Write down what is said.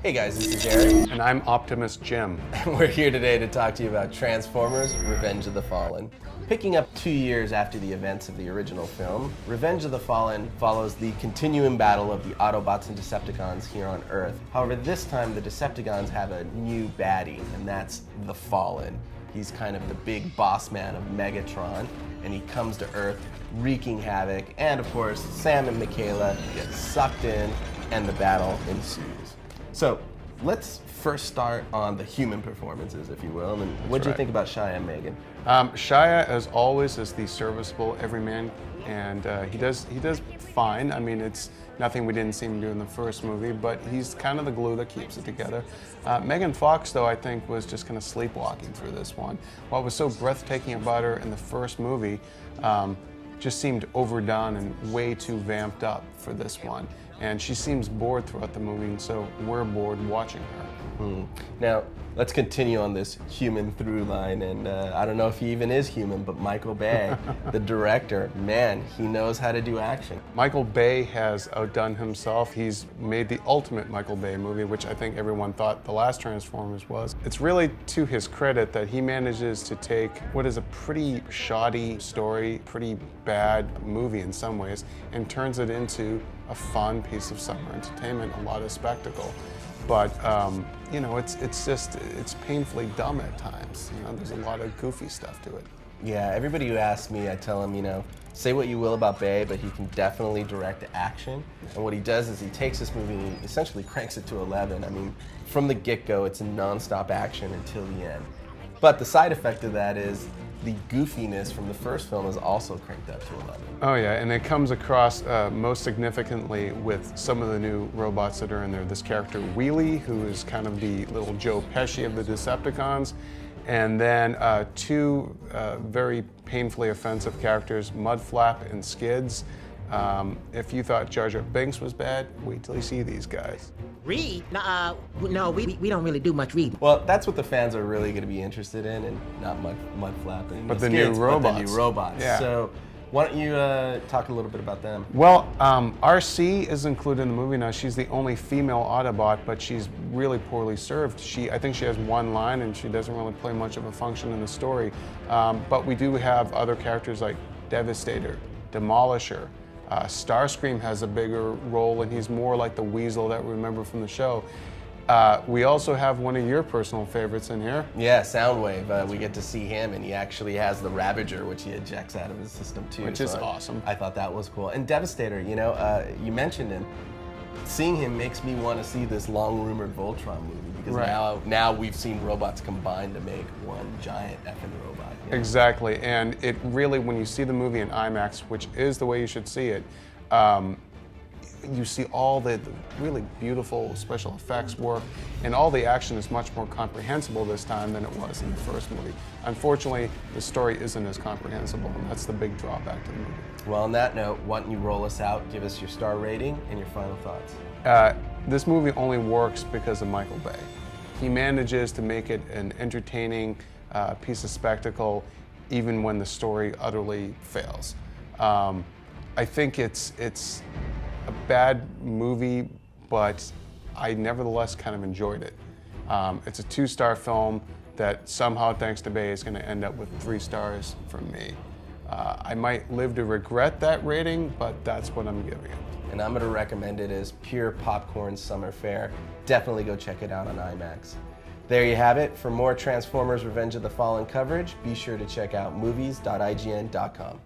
Hey guys, this is Eric. And I'm Optimus Jim. And we're here today to talk to you about Transformers: Revenge of the Fallen. Picking up 2 years after the events of the original film, Revenge of the Fallen follows the continuing battle of the Autobots and Decepticons here on Earth. However, this time the Decepticons have a new baddie, and that's the Fallen. He's kind of the big boss man of Megatron, and he comes to Earth wreaking havoc, and of course, Sam and Michaela get sucked in, and the battle ensues. So, let's first start on the human performances, if you will. And what do you think about Shia and Megan? Shia, as always, is the serviceable everyman, and he does fine. I mean, it's nothing we didn't see him do in the first movie, but he's kind of the glue that keeps it together. Megan Fox, though, I think was just kind of sleepwalking through this one. What was so breathtaking about her in the first movie just seemed overdone and way too vamped up for this one. And she seems bored throughout the movie, and so we're bored watching her. Now, let's continue on this human through line, and I don't know if he even is human, but Michael Bay, the director, man, he knows how to do action. Michael Bay has outdone himself. He's made the ultimate Michael Bay movie, which I think everyone thought the last Transformers was. It's really to his credit that he manages to take what is a pretty shoddy story, pretty bad movie in some ways, and turns it into a fun piece of summer entertainment, a lot of spectacle. But, you know, it's painfully dumb at times. You know, there's a lot of goofy stuff to it. Yeah, everybody who asks me, I tell them, you know, say what you will about Bay, but he can definitely direct action. And what he does is he takes this movie and he essentially cranks it to 11. I mean, from the get-go, it's a non-stop action until the end. But the side effect of that is the goofiness from the first film is also cranked up to 11. Oh yeah, and it comes across most significantly with some of the new robots that are in there. This character Wheelie, who is kind of the little Joe Pesci of the Decepticons, and then two very painfully offensive characters, Mudflap and Skids. If you thought Jar Jar Binks was bad, wait till you see these guys. Read? No, we don't really do much reading. Well, that's what the fans are really going to be interested in, and not Mudflap and but the new Skids, robots. but the new robots. Yeah. So why don't you talk a little bit about them? Well, RC is included in the movie now. She's the only female Autobot, but she's really poorly served. I think she has one line, and she doesn't really play much of a function in the story. But we do have other characters like Devastator, Demolisher. Starscream has a bigger role, and he's more like the Weasel that we remember from the show. We also have one of your personal favorites in here. Yeah, Soundwave. We get to see him, and he actually has the Ravager, which he ejects out of his system too. Which is awesome. I thought that was cool. And Devastator, you know, you mentioned him. Seeing him makes me want to see this long-rumored Voltron movie, because now we've seen robots combined to make one giant effing robot. You know? Exactly, and it really, when you see the movie in IMAX, which is the way you should see it, you see all the really beautiful special effects work, and all the action is much more comprehensible this time than it was in the first movie. Unfortunately, the story isn't as comprehensible, and that's the big drawback to the movie. Well, on that note, why don't you roll us out, give us your star rating and your final thoughts. This movie only works because of Michael Bay. He manages to make it an entertaining piece of spectacle, even when the story utterly fails. I think it's a bad movie, but I nevertheless kind of enjoyed it. It's a 2-star film that somehow, thanks to Bay, is going to end up with 3 stars from me. I might live to regret that rating, but that's what I'm giving it. And I'm going to recommend it as pure popcorn summer fare. Definitely go check it out on IMAX. There you have it. For more Transformers: Revenge of the Fallen coverage, be sure to check out movies.ign.com.